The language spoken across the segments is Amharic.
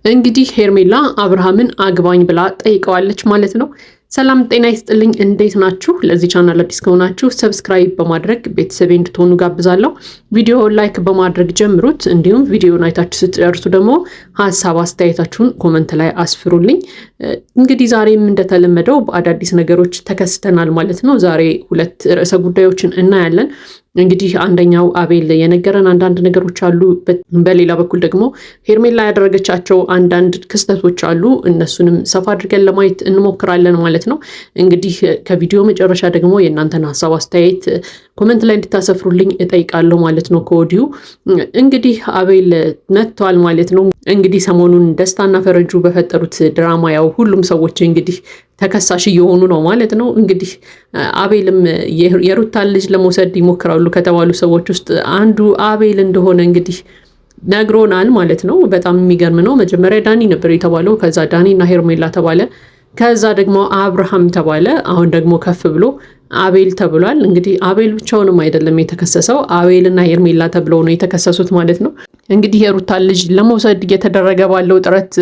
እንግዲህ ሄርሜላ አብርሃምን አግባኝ ብላ ጠይቀዋለች ማለት ነው። ሰላም ጤና ይስጥልኝ፣ እንዴት ናችሁ? ለዚህ ቻናል አዲስ ከሆናችሁ ሰብስክራይብ በማድረግ ቤተሰብ እንድትሆኑ ጋብዛለሁ። ቪዲዮ ላይክ በማድረግ ጀምሩት። እንዲሁም ቪዲዮን አይታችሁ ስትጨርሱ ደግሞ ሀሳብ አስተያየታችሁን ኮመንት ላይ አስፍሩልኝ። እንግዲህ ዛሬም እንደተለመደው በአዳዲስ ነገሮች ተከስተናል ማለት ነው። ዛሬ ሁለት ርዕሰ ጉዳዮችን እናያለን። እንግዲህ አንደኛው አቤል የነገረን አንዳንድ ነገሮች አሉ። በሌላ በኩል ደግሞ ሄርሜላ ያደረገቻቸው አንዳንድ ክስተቶች አሉ። እነሱንም ሰፋ አድርገን ለማየት እንሞክራለን ማለት ነው። እንግዲህ ከቪዲዮ መጨረሻ ደግሞ የእናንተን ሀሳብ አስተያየት ኮመንት ላይ እንድታሰፍሩልኝ እጠይቃለሁ ማለት ነው ከወዲሁ። እንግዲህ አቤል መጥቷል ማለት ነው። እንግዲህ ሰሞኑን ደስታና ፈረጁ በፈጠሩት ድራማ ያው ሁሉም ሰዎች እንግዲህ ተከሳሽ እየሆኑ ነው ማለት ነው። እንግዲህ አቤልም የሩታን ልጅ ለመውሰድ ይሞክራሉ ከተባሉ ሰዎች ውስጥ አንዱ አቤል እንደሆነ እንግዲህ ነግሮናል ማለት ነው። በጣም የሚገርም ነው። መጀመሪያ ዳኒ ነበር የተባለው፣ ከዛ ዳኒና ሄርሜላ ተባለ፣ ከዛ ደግሞ አብርሃም ተባለ፣ አሁን ደግሞ ከፍ ብሎ አቤል ተብሏል። እንግዲህ አቤል ብቻውንም አይደለም የተከሰሰው፣ አቤልና ሄርሜላ ተብለው ነው የተከሰሱት ማለት ነው። እንግዲህ የሩታን ልጅ ለመውሰድ እየተደረገ ባለው ጥረት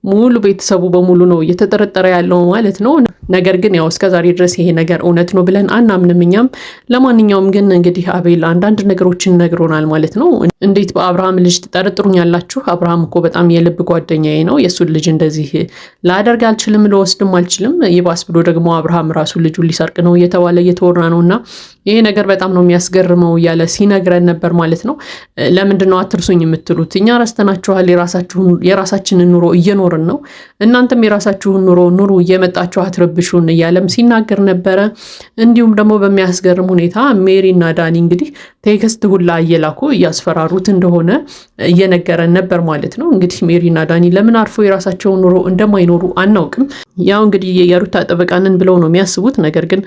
ሙሉ ቤተሰቡ በሙሉ ነው እየተጠረጠረ ያለው ማለት ነው። ነገር ግን ያው እስከዛሬ ድረስ ይሄ ነገር እውነት ነው ብለን አናምንም እኛም። ለማንኛውም ግን እንግዲህ አቤል አንዳንድ ነገሮችን ነግሮናል ማለት ነው። እንዴት በአብርሃም ልጅ ትጠረጥሩኛላችሁ? አብርሃም እኮ በጣም የልብ ጓደኛዬ ነው። የእሱን ልጅ እንደዚህ ላደርግ አልችልም፣ ልወስድም አልችልም። ይባስ ብሎ ደግሞ አብርሃም ራሱ ልጁን ሊሰርቅ ነው እየተባለ እየተወራ ነው እና ይሄ ነገር በጣም ነው የሚያስገርመው እያለ ሲነግረን ነበር ማለት ነው። ለምንድን ነው አትርሱኝ የምትሉት? እኛ ረስተናችኋል። የራሳችንን ኑሮ እየኖርን ነው። እናንተም የራሳችሁን ኑሮ ኑሩ፣ እየመጣችሁ አትረብሹን እያለም ሲናገር ነበረ። እንዲሁም ደግሞ በሚያስገርም ሁኔታ ሜሪና ዳኒ እንግዲህ ቴክስት ሁላ እየላኩ እያስፈራሩት እንደሆነ እየነገረን ነበር ማለት ነው። እንግዲህ ሜሪና ዳኒ ለምን አርፎ የራሳቸውን ኑሮ እንደማይኖሩ አናውቅም። ያው እንግዲህ የሩታ ጠበቃንን ብለው ነው የሚያስቡት። ነገር ግን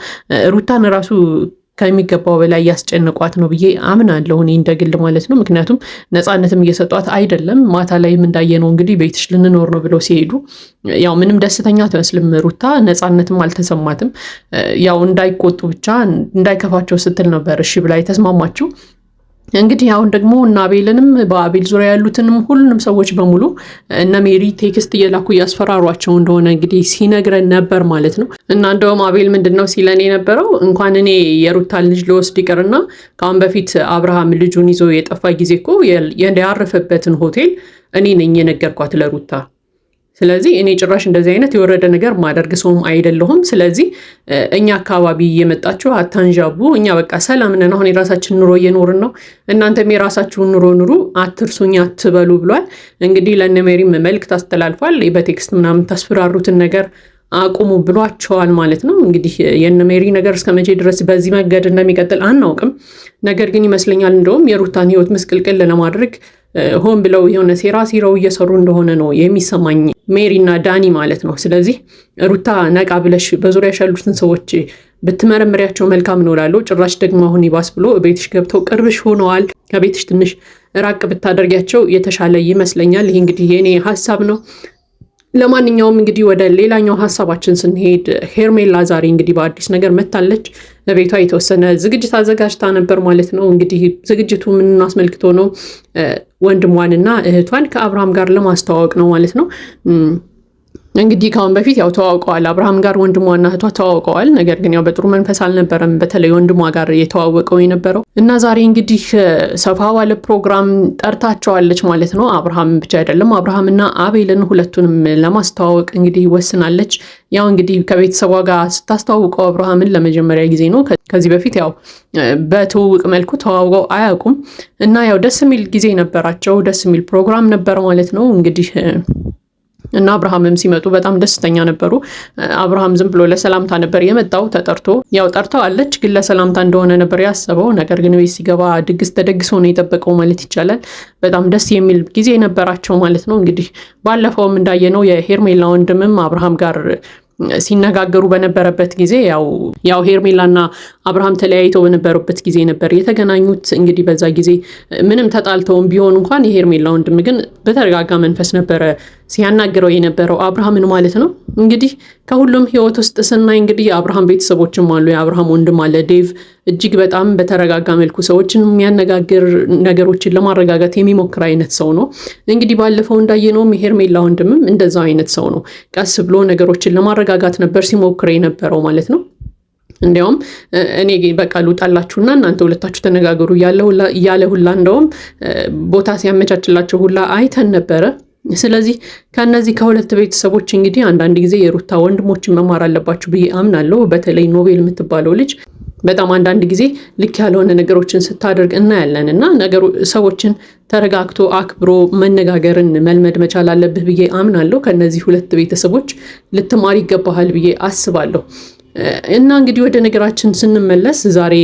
ሩታን ራሱ ከሚገባው በላይ እያስጨንቋት ነው ብዬ አምናለሁ እኔ እንደግል ማለት ነው። ምክንያቱም ነፃነትም እየሰጧት አይደለም። ማታ ላይም እንዳየነው እንግዲህ ቤትሽ ልንኖር ነው ብለው ሲሄዱ ያው ምንም ደስተኛ አትመስልም ሩታ። ነፃነትም አልተሰማትም። ያው እንዳይቆጡ ብቻ እንዳይከፋቸው ስትል ነበር እሺ ብላ የተስማማችው። እንግዲህ አሁን ደግሞ እነ አቤልንም በአቤል ዙሪያ ያሉትንም ሁሉንም ሰዎች በሙሉ እነ ሜሪ ቴክስት እየላኩ እያስፈራሯቸው እንደሆነ እንግዲህ ሲነግረን ነበር ማለት ነው። እና እንደውም አቤል ምንድነው ሲለን የነበረው እንኳን እኔ የሩታን ልጅ ልወስድ ይቅርና ከአሁን በፊት አብርሃም ልጁን ይዞ የጠፋ ጊዜ እኮ ያረፈበትን ሆቴል እኔ ነኝ የነገርኳት ለሩታ። ስለዚህ እኔ ጭራሽ እንደዚህ አይነት የወረደ ነገር ማደርግ ሰውም አይደለሁም። ስለዚህ እኛ አካባቢ እየመጣችሁ አታንዣቡ። እኛ በቃ ሰላም ነን። አሁን የራሳችን ኑሮ እየኖርን ነው። እናንተም የራሳችሁን ኑሮ ኑሩ፣ አትርሱኝ አትበሉ ብሏል። እንግዲህ ለእነ ሜሪም መልእክት አስተላልፏል። በቴክስት ምናምን ታስፈራሩትን ነገር አቁሙ ብሏቸዋል ማለት ነው። እንግዲህ የእነ ሜሪ ነገር እስከ መቼ ድረስ በዚህ መንገድ እንደሚቀጥል አናውቅም። ነገር ግን ይመስለኛል እንደውም የሩታን ሕይወት ምስቅልቅል ለማድረግ ሆን ብለው የሆነ ሴራ ሲረው እየሰሩ እንደሆነ ነው የሚሰማኝ፣ ሜሪና ዳኒ ማለት ነው። ስለዚህ ሩታ ነቃ ብለሽ በዙሪያሽ ያሉትን ሰዎች ብትመረምሪያቸው መልካም ነው እላለሁ። ጭራሽ ደግሞ አሁን ይባስ ብሎ ቤትሽ ገብተው ቅርብሽ ሆነዋል። ከቤትሽ ትንሽ ራቅ ብታደርጊያቸው የተሻለ ይመስለኛል። ይሄ እንግዲህ የኔ ሀሳብ ነው። ለማንኛውም እንግዲህ ወደ ሌላኛው ሀሳባችን ስንሄድ ሄርሜላ ዛሬ እንግዲህ በአዲስ ነገር መታለች። ለቤቷ የተወሰነ ዝግጅት አዘጋጅታ ነበር ማለት ነው። እንግዲህ ዝግጅቱ ምን አስመልክቶ ነው? ወንድሟንና እህቷን ከአብርሃም ጋር ለማስተዋወቅ ነው ማለት ነው። እንግዲህ ከአሁን በፊት ያው ተዋውቀዋል። አብርሃም ጋር ወንድሟና እህቷ ተዋውቀዋል። ነገር ግን ያው በጥሩ መንፈስ አልነበረም፣ በተለይ ወንድሟ ጋር የተዋወቀው የነበረው እና ዛሬ እንግዲህ ሰፋ ባለ ፕሮግራም ጠርታቸዋለች ማለት ነው። አብርሃም ብቻ አይደለም፣ አብርሃምና አቤልን ሁለቱንም ለማስተዋወቅ እንግዲህ ወስናለች። ያው እንግዲህ ከቤተሰቧ ጋር ስታስተዋውቀው አብርሃምን ለመጀመሪያ ጊዜ ነው። ከዚህ በፊት ያው በትውውቅ መልኩ ተዋውቀው አያውቁም እና ያው ደስ የሚል ጊዜ ነበራቸው። ደስ የሚል ፕሮግራም ነበር ማለት ነው እንግዲህ እና አብርሃምም ሲመጡ በጣም ደስተኛ ነበሩ። አብርሃም ዝም ብሎ ለሰላምታ ነበር የመጣው ተጠርቶ። ያው ጠርተዋለች ግን ለሰላምታ እንደሆነ ነበር ያሰበው። ነገር ግን ቤት ሲገባ ድግስ ተደግሶ ነው የጠበቀው ማለት ይቻላል። በጣም ደስ የሚል ጊዜ ነበራቸው ማለት ነው። እንግዲህ ባለፈውም እንዳየነው የሄርሜላ ወንድምም አብርሃም ጋር ሲነጋገሩ በነበረበት ጊዜ ያው ሄርሜላና አብርሃም ተለያይተው በነበሩበት ጊዜ ነበር የተገናኙት። እንግዲህ በዛ ጊዜ ምንም ተጣልተውም ቢሆን እንኳን የሄርሜላ ወንድም ግን በተረጋጋ መንፈስ ነበረ ሲያናግረው የነበረው አብርሃምን ማለት ነው። እንግዲህ ከሁሉም ህይወት ውስጥ ስናይ እንግዲህ የአብርሃም ቤተሰቦችም አሉ። የአብርሃም ወንድም አለ ዴቭ። እጅግ በጣም በተረጋጋ መልኩ ሰዎችን የሚያነጋግር ነገሮችን ለማረጋጋት የሚሞክር አይነት ሰው ነው። እንግዲህ ባለፈው እንዳየነውም የሄርሜላ ወንድምም እንደዛው አይነት ሰው ነው። ቀስ ብሎ ነገሮችን ለማረጋጋት ነበር ሲሞክር የነበረው ማለት ነው። እንዲያውም እኔ በቃ ልውጣላችሁና እናንተ ሁለታችሁ ተነጋገሩ እያለ ሁላ እንደውም ቦታ ሲያመቻችላቸው ሁላ አይተን ነበረ። ስለዚህ ከነዚህ ከሁለት ቤተሰቦች እንግዲህ አንዳንድ ጊዜ የሩታ ወንድሞችን መማር አለባችሁ ብዬ አምናለሁ። በተለይ ኖቤል የምትባለው ልጅ በጣም አንዳንድ ጊዜ ልክ ያልሆነ ነገሮችን ስታደርግ እናያለን እና ነገሩ ሰዎችን ተረጋግቶ አክብሮ መነጋገርን መልመድ መቻል አለብህ ብዬ አምናለሁ። ከነዚህ ሁለት ቤተሰቦች ልትማር ይገባሃል ብዬ አስባለሁ። እና እንግዲህ ወደ ነገራችን ስንመለስ ዛሬ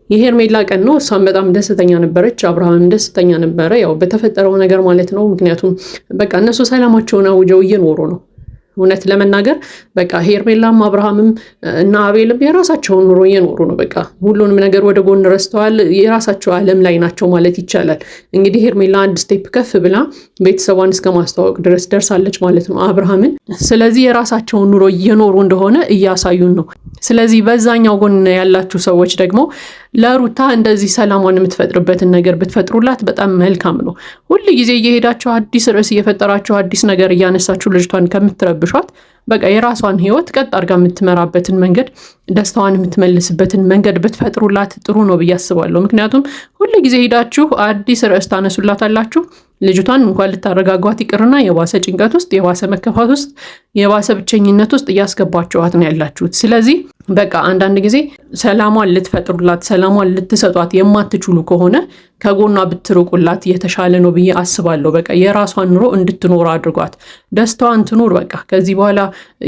የሄርሜላ ቀን ነው። እሷም በጣም ደስተኛ ነበረች፣ አብርሃምም ደስተኛ ነበረ፣ ያው በተፈጠረው ነገር ማለት ነው። ምክንያቱም በቃ እነሱ ሰላማቸውን አውጀው እየኖሩ ነው። እውነት ለመናገር በቃ ሄርሜላም አብርሃምም እና አቤልም የራሳቸውን ኑሮ እየኖሩ ነው። በቃ ሁሉንም ነገር ወደ ጎን ረስተዋል። የራሳቸው ዓለም ላይ ናቸው ማለት ይቻላል። እንግዲህ ሄርሜላ አንድ ስቴፕ ከፍ ብላ ቤተሰቧን እስከ ማስተዋወቅ ድረስ ደርሳለች ማለት ነው አብርሃምን። ስለዚህ የራሳቸውን ኑሮ እየኖሩ እንደሆነ እያሳዩን ነው። ስለዚህ በዛኛው ጎን ያላችሁ ሰዎች ደግሞ ለሩታ እንደዚህ ሰላሟን የምትፈጥርበትን ነገር ብትፈጥሩላት በጣም መልካም ነው። ሁል ጊዜ እየሄዳችሁ አዲስ ርዕስ እየፈጠራችሁ አዲስ ነገር እያነሳችሁ ልጅቷን ከምትረብሿት በቃ የራሷን ህይወት ቀጥ አድርጋ የምትመራበትን መንገድ፣ ደስታዋን የምትመልስበትን መንገድ ብትፈጥሩላት ጥሩ ነው ብዬ አስባለሁ። ምክንያቱም ሁል ጊዜ ሄዳችሁ አዲስ ርዕስ ታነሱላታላችሁ። ልጅቷን እንኳን ልታረጋጓት ይቅርና የባሰ ጭንቀት ውስጥ፣ የባሰ መከፋት ውስጥ፣ የባሰ ብቸኝነት ውስጥ እያስገባችኋት ነው ያላችሁት። ስለዚህ በቃ አንዳንድ ጊዜ ሰላሟን ልትፈጥሩላት፣ ሰላሟን ልትሰጧት የማትችሉ ከሆነ ከጎኗ ብትርቁላት የተሻለ ነው ብዬ አስባለሁ። በቃ የራሷን ኑሮ እንድትኖር አድርጓት፣ ደስታዋን ትኑር። በቃ ከዚህ በኋላ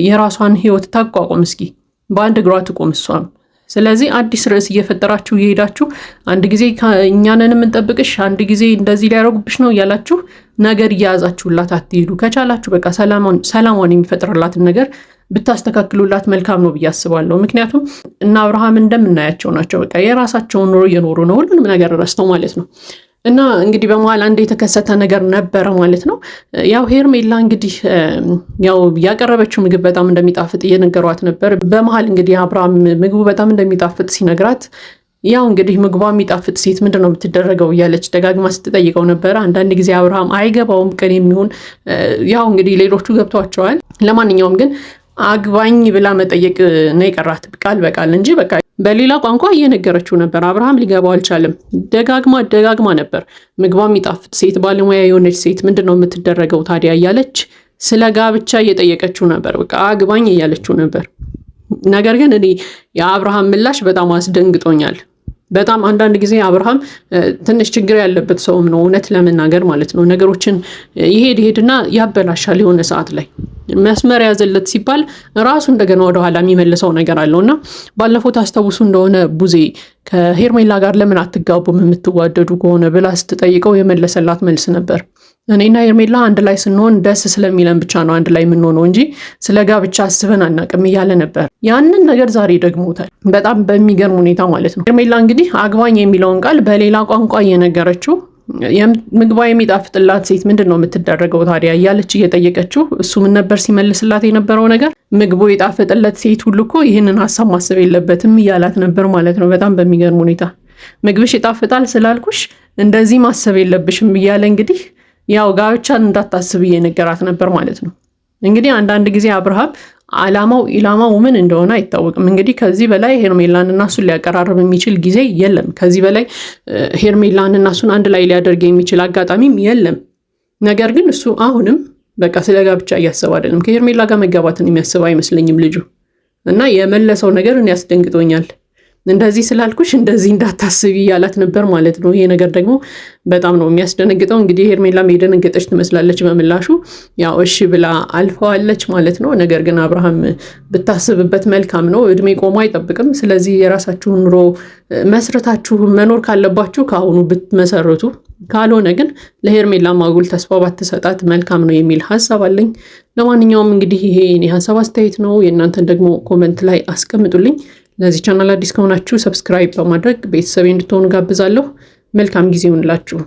የራሷን ህይወት ታቋቁም። እስኪ በአንድ እግሯ ትቆም እሷም። ስለዚህ አዲስ ርዕስ እየፈጠራችሁ እየሄዳችሁ አንድ ጊዜ እኛንን የምንጠብቅሽ፣ አንድ ጊዜ እንደዚህ ሊያደርጉብሽ ነው እያላችሁ ነገር እያያዛችሁላት አትሄዱ። ከቻላችሁ በቃ ሰላሟን የሚፈጥርላትን ነገር ብታስተካክሉላት መልካም ነው ብዬ አስባለሁ። ምክንያቱም እና አብርሃም እንደምናያቸው ናቸው። በቃ የራሳቸውን ኑሮ እየኖሩ ነው፣ ሁሉንም ነገር ረስተው ማለት ነው። እና እንግዲህ በመሀል አንድ የተከሰተ ነገር ነበረ ማለት ነው። ያው ሄርሜላ እንግዲህ ያው ያቀረበችው ምግብ በጣም እንደሚጣፍጥ እየነገሯት ነበር። በመሀል እንግዲህ አብርሃም ምግቡ በጣም እንደሚጣፍጥ ሲነግራት ያው እንግዲህ ምግቧ የሚጣፍጥ ሴት ምንድን ነው የምትደረገው እያለች ደጋግማ ስትጠይቀው ነበረ። አንዳንድ ጊዜ አብርሃም አይገባውም ቅን የሚሆን ያው እንግዲህ ሌሎቹ ገብቷቸዋል። ለማንኛውም ግን አግባኝ ብላ መጠየቅ ነው የቀራት ቃል በቃል እንጂ በቃ በሌላ ቋንቋ እየነገረችው ነበር። አብርሃም ሊገባው አልቻለም። ደጋግማ ነበር ምግቧ የሚጣፍጥ ሴት፣ ባለሙያ የሆነች ሴት ምንድን ነው የምትደረገው ታዲያ እያለች ስለ ጋብቻ እየጠየቀችው ነበር። በቃ አግባኝ እያለችው ነበር። ነገር ግን እኔ የአብርሃም ምላሽ በጣም አስደንግጦኛል። በጣም አንዳንድ ጊዜ አብርሃም ትንሽ ችግር ያለበት ሰውም ነው እውነት ለመናገር ማለት ነው። ነገሮችን ይሄድና ያበላሻል። የሆነ ሰዓት ላይ መስመር ያዘለት ሲባል ራሱ እንደገና ወደኋላ የሚመልሰው ነገር አለው እና ባለፈው ታስታውሱ እንደሆነ ቡዜ ከሄርሜላ ጋር ለምን አትጋቡም የምትዋደዱ ከሆነ ብላ ስትጠይቀው የመለሰላት መልስ ነበር። እኔና ሄርሜላ አንድ ላይ ስንሆን ደስ ስለሚለን ብቻ ነው አንድ ላይ የምንሆነው እንጂ ስለ ጋብቻ አስበን አናውቅም እያለ ነበር። ያንን ነገር ዛሬ ደግሞታል በጣም በሚገርም ሁኔታ ማለት ነው። ሄርሜላ እንግዲህ አግባኝ የሚለውን ቃል በሌላ ቋንቋ እየነገረችው ምግቧ የሚጣፍጥላት ሴት ምንድን ነው የምትደረገው ታዲያ እያለች እየጠየቀችው እሱ ምን ነበር ሲመልስላት የነበረው ነገር? ምግቡ የጣፈጠለት ሴት ሁሉ እኮ ይህንን ሀሳብ ማሰብ የለበትም እያላት ነበር ማለት ነው። በጣም በሚገርም ሁኔታ ምግብሽ ይጣፍጣል ስላልኩሽ እንደዚህ ማሰብ የለብሽም እያለ እንግዲህ ያው ጋብቻን እንዳታስብ እየነገራት ነበር ማለት ነው። እንግዲህ አንዳንድ ጊዜ አብርሃም ኢላማው ምን እንደሆነ አይታወቅም። እንግዲህ ከዚህ በላይ ሄርሜላን እና እሱን ሊያቀራርብ የሚችል ጊዜ የለም። ከዚህ በላይ ሄርሜላን እና እሱን አንድ ላይ ሊያደርግ የሚችል አጋጣሚም የለም። ነገር ግን እሱ አሁንም በቃ ስለ ጋብቻ እያሰብ አይደለም። ከሄርሜላ ጋር መጋባትን የሚያስብ አይመስለኝም ልጁ እና የመለሰው ነገር እኔ ያስደንግጦኛል። እንደዚህ ስላልኩሽ እንደዚህ እንዳታስቢ እያላት ነበር ማለት ነው። ይሄ ነገር ደግሞ በጣም ነው የሚያስደነግጠው። እንግዲህ ሄርሜላም የደነገጠች ትመስላለች በምላሹ። ያው እሺ ብላ አልፈዋለች ማለት ነው። ነገር ግን አብርሃም ብታስብበት መልካም ነው። እድሜ ቆሞ አይጠብቅም። ስለዚህ የራሳችሁን ኑሮ መስረታችሁ መኖር ካለባችሁ ከአሁኑ ብትመሰርቱ፣ ካልሆነ ግን ለሄርሜላ ማጉል ተስፋ ባትሰጣት መልካም ነው የሚል ሀሳብ አለኝ። ለማንኛውም እንግዲህ ይሄ የኔ ሀሳብ አስተያየት ነው። የእናንተን ደግሞ ኮመንት ላይ አስቀምጡልኝ። ለዚህ ቻናል አዲስ ከሆናችሁ ሰብስክራይብ በማድረግ ቤተሰብ እንድትሆኑ ጋብዛለሁ። መልካም ጊዜ ይሁንላችሁ።